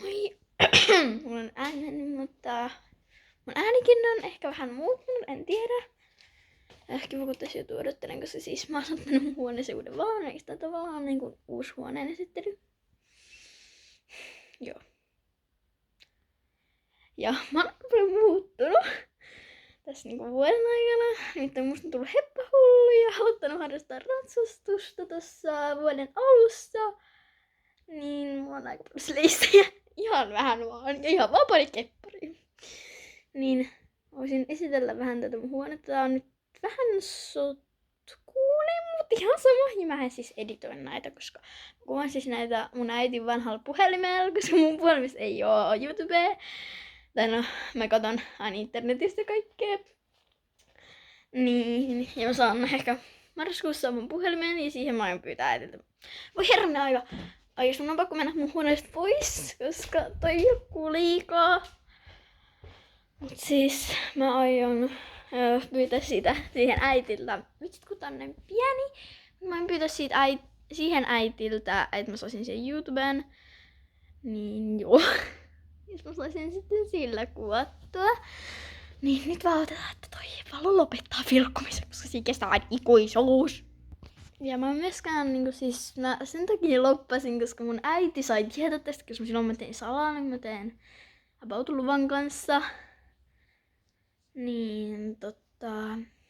Moi. Mulla on ääni, mutta mun äänikin on ehkä vähän muuttunut, en tiedä. Ehkä kun tässä joutuu odottelen, koska siis mä oon ottanut mun huoneeseen uuden valon, eikö tää tavallaan niinku uusi huoneen esittely? Joo. Ja mä oon paljon muuttunut tässä niinku vuoden aikana. Nyt on musta tullut heppahullu ja aloittanut harrastaa ratsastusta tossa vuoden alussa. Niin mulla on aika paljon sleissejä. Ihan vähän vaan. Ja ihan vaan pari kepparia. Niin voisin esitellä vähän tätä mun huonetta. Tää on nyt vähän sotkuinen, mutta ihan sama. Ja mähän siis editoin näitä, koska kuvaan siis näitä mun äitin vanhalla puhelimella, koska mun puhelimessa ei oo YouTubea. Tai no, mä katon aina internetistä kaikkea. Niin, ja mä saan ehkä marraskuussa mun puhelimeen, ja siihen mä aion pyytää äitiltä. Voi herranen aika! Ai, jos mun on pakko mennä mun huoneesta pois, koska toi vilkkuu liikaa. Mut siis mä aion pyytää siitä siihen äitiltä. Vitsit kun tää on näin pieni. Mä aion pyytää siitä siihen äitiltä, että mä saisin sen YouTubeen. Niin joo. Jos mä saisin sitten sillä kuvattua. Niin nyt vaan otetaan, että toi valo lopettaa vilkkumisen, koska siinä kestää aina ikuisuus. Ja mä myöskään niinku siis mä sen takia loppasin, koska mun äiti sai tietää tästä, koska silloin mä tein salaa, niin mä teen about-luvan kanssa. Niin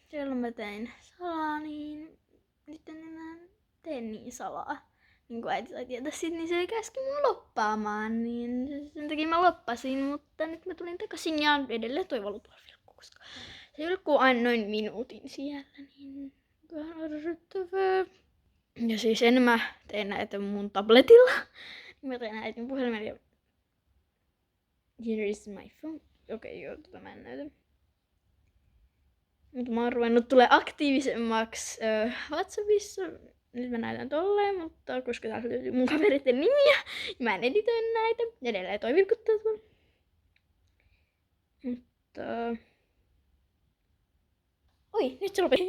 silloin mä tein salaa, niin nyt en enää tee niin salaa. Niin kun äiti sai tietää sit, niin se käski mun loppaamaan, niin sen takia mä loppasin, mutta nyt mä tulin takaisin ja edelleen toi valo tuolla vilkkuu, koska se vilkkuu aina noin minuutin siellä, niin vähän arvottavaa. Ja siis ennen mä tein näitä mun tabletilla. Mä tein näitä mun puhelimella ja here is my phone. Okei, joo, mä en näytä. Mutta mä oon ruvennut tulee aktiivisemmaksi WhatsAppissa. Nyt mä näytän tolleen, mutta koska täältä löytyy mun kaveritten nimiä, mä en editoin näitä. Edelleen toi vilkuttaa tuolla. Mutta oi, nyt se lopetti.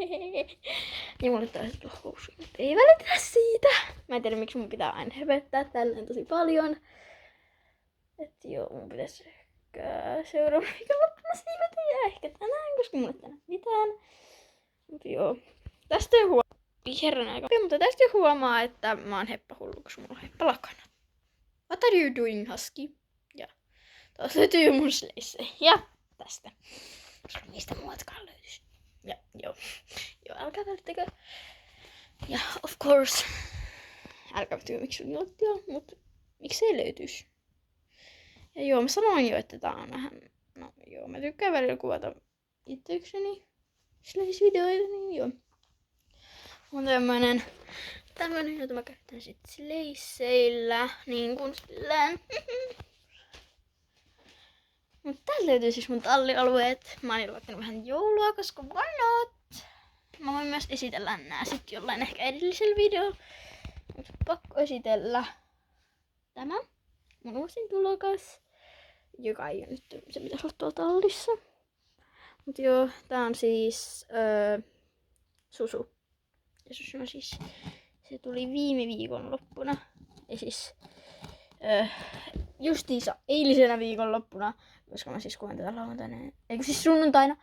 Ja mulle taisi tulla housuja, mutta ei välitetä siitä. Mä en tiedä, miksi mun pitää aina höpöttää tälleen tosi paljon. Et joo, mun pitäisi ehkä seuraavan viikonloppuna siivota ja ehkä tänään, koska mulle tänään mitään. Mutta joo, tästä jo huomaa. Herran aika. Mutta tästä jo huomaa, että mä oon heppahullu, koska mulla on heppa lakana. What are you doing, husky? Ja taas löytyy mun sleisse. Ja tästä. Koska mistä muutkaan löytyisi. Ja joo, älkää välittäkö. Ja of course, älkää välittäkö miksi sun on, mutta miksei löytyisi. Ja joo, mä sanoin jo, että tää on vähän, no joo, mä tykkään välillä kuvata itsekseni sleis-videoita, niin joo. On tämmönen, jota mä käytän sit sleisseillä, niin kuin silleen. Mutta täältä löytyy siis mun tallialueet. Mä oon laittanut vähän joulua, koska why not? Mä voin myös esitellä nää sit jollain ehkä edellisellä videolla. Mutta pakko esitellä tämä mun uusin tulokas, joka ei ole nyt se pitäisi olla tuolla tallissa. Mut joo, tää on siis Susu. Ja Susu on siis, se tuli viime viikonloppuna. Ja siis justiinsa eilisenä viikonloppuna, koska mä siis kuvan tätä lauantaina, eikö siis sunnuntaina,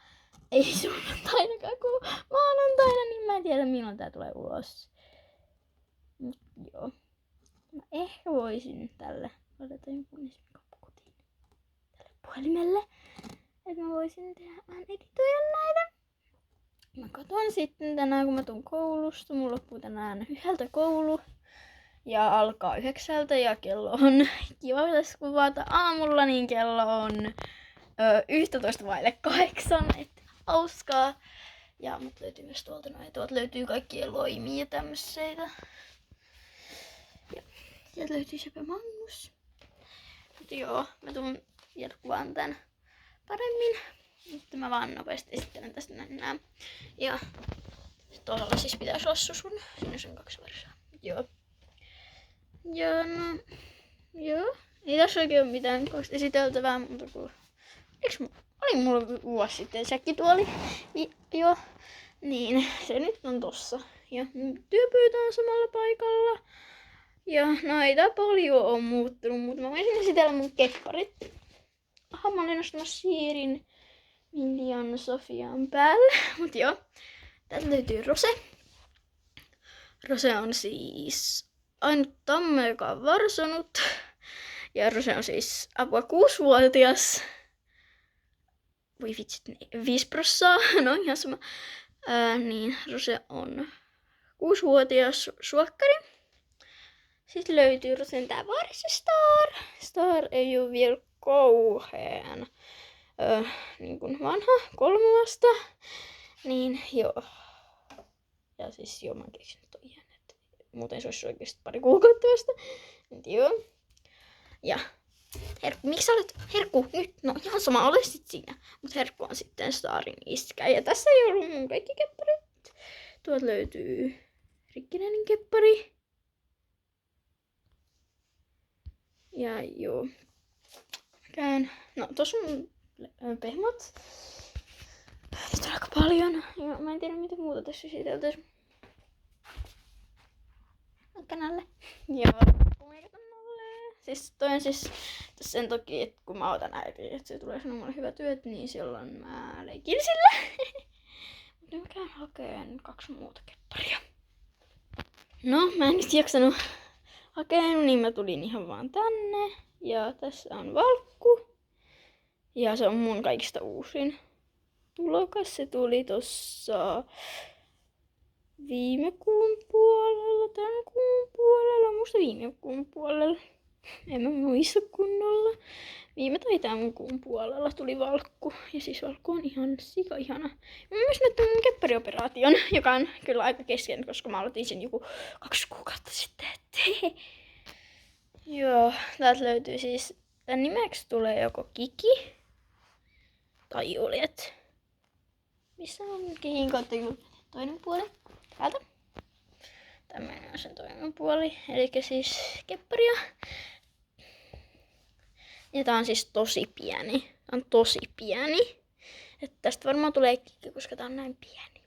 ei sunnuntainakaan kun maanantaina, niin mä en tiedä milloin tää tulee ulos. Mut joo, mä ehkä voisin tälle laittaa jonkun kotiin tälle puhelimelle, että mä voisin tehdä vähän editoida näitä. Mä katon sitten tänään, kun mä tuun koulusta, mulla loppuu tänään 1 koulu. Ja alkaa 9 ja kello on, kiva pitäisi kuvata aamulla, niin kello on 11:08, että hauskaa. Ja mut löytyy myös tuolta noin, tuolta löytyy kaikkia loimia ja tämmöseitä. Ja sieltä löytyy Sepe Magnus. Mut joo, mä tuun vielä kuvaan tän paremmin. Mutta mä vaan nopeasti esittelen tästä nää. Ja tuolla siis pitäisi olla Susun, sinne on 2 versaa. Joo. Ja no, joo. Ei tässä oikein ole mitään esiteltävää, mutta kun oli mulla vuosi sitten säkkituoli. Joo. Niin, se nyt on tossa. Ja mun työpöytä on samalla paikalla. Ja no ei tää paljon oo muuttunut, mutta mä voisin esitellä mun kepparit. Aha, mä olin nostamassa siirin Miljan Sofian päälle. Mut joo, täältä löytyy Rose. Rose on siis ainut tamma, joka on varsonut. Ja Rose on siis apua 6-vuotias. Voi vitsit, 5%, no ihan sama. Niin, Rose on 6-vuotias suokkari. Sitten löytyy Rosen tää varsi Star. Star ei oo vielä kauhean niin kuin vanha, 3 vasta. Niin joo. Ja siis joo, mä oon keksinyt toi ihan, että muuten se olisi oikeesti pari kuukautta vasta. Nyt joo. Ja Herkku, miksi sä olet? Herkku, nyt, no ihan sama, ole sit siinä. Mut Herkku on sitten Starin iskä. Ja tässä ei ollut mun kaikki kepparit. Tuolta löytyy rikkinäinen keppari. Ja joo. No tossa on pehmot. Tästä on aika paljon. Ja mä en tiedä mitä muuta tässä esiteltäis. Kanalle. Joo. Siis toi on siis sen toki, että kun mä otan äiti, että se tulee sanoa mulle hyvät yöt, niin silloin mä leikin sillä. Mutta mä käyn hakeen 2 muuta kepparia. No, mä en nyt jaksanut hakea, niin mä tulin ihan vaan tänne. Ja tässä on valkku. Ja se on mun kaikista uusin tulokas. Se tuli tossa viime kuun puolella, tämän kuun puolella, musta viime kuun puolella. En mä muista kunnolla. Viime tai tämän kuun puolella tuli valkku. Ja siis valkku on ihan sika ihana. Mä myös näytän mun kepparioperaation, joka on kyllä aika kesken, koska mä aloitin sen joku 2 kuukautta sitten. Joo, täältä löytyy siis, tän nimeksi tulee joko Kiki tai Juliet. Missä on Kikin toinen puoli? Täältä. Tämmönen on sen toinen puoli, eli siis kepparia. Ja tää on siis tosi pieni. Tää on tosi pieni. Että tästä varmaan tulee Kiki, koska tää on näin pieni.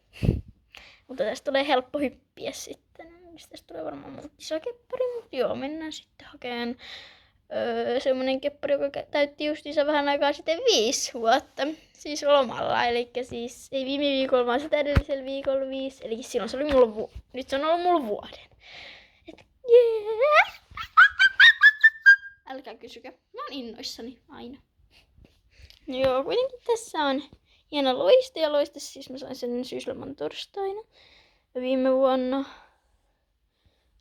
Mutta tästä tulee helppo hyppiä sitten. Tästä tulee varmaan mun iso keppari, mutta joo, mennään sitten hakemaan semmonen keppari, joka täytti justiinsa vähän aikaa sitten 5 vuotta. Siis lomalla, eli siis ei viime viikolla, vaan sitä edellisellä viikolla 5. Eli silloin se oli mulla nyt se on ollut mulla vuoden. Et yeah. Älkää kysykö, mä oon innoissani aina. Joo, kuitenkin tässä on hieno loiste, ja loiste siis mä sain sen syysloman torstaina viime vuonna.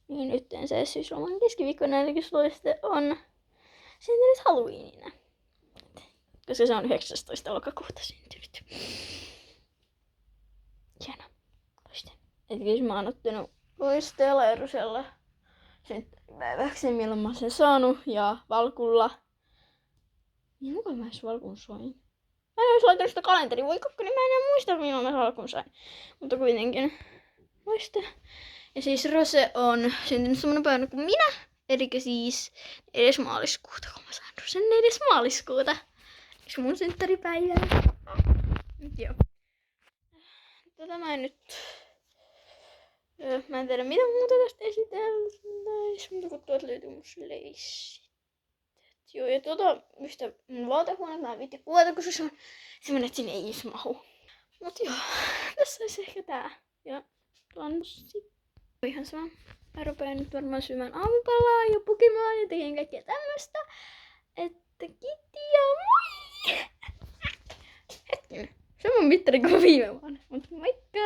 Niin nyt se syysloman keskiviikkona, eli loiste on syntynyt Halloweenina. Koska se on 19. lokakuuta syntynyt. Hieno loiste. Et jos mä oon ottanut loisteella ja Rosella synttäripäiväksi, milloin mä oon sen saanut, ja valkulla. Niin onko mä edes valkun sain? Mä en ois laittanut sitä kalenteriin, voi kakko, niin mä en enää muista milloin mä valkun sain. Mutta kuitenkin loiste. Ja siis Rose on syntynyt semmonen päivänä kuin minä. Eli siis 4. maaliskuuta, kun mä sain Rosen 4. maaliskuuta. Se mun synttäripäivä. Joo. Tätä mä en nyt... Mä en tiedä mitä muuta tästä esiteltäis, mutta kun tuolta löytyy mun leissit. Joo, ja mistä mun vaatehuone mä en viitti kuvata, koska se on semmonen, että sinne ei edes mahu. Mut joo, tässä olisi ehkä tää. Ja lanssi. Ihan sama. Mä rupean nyt varmaan syömään aamupalaa ja Pokemonia ja tekeen kaikkea tämmöstä. Että kiitti ja moi! Hetkinen. Se on mun mittarikuva viime vuonna. Mut moikka!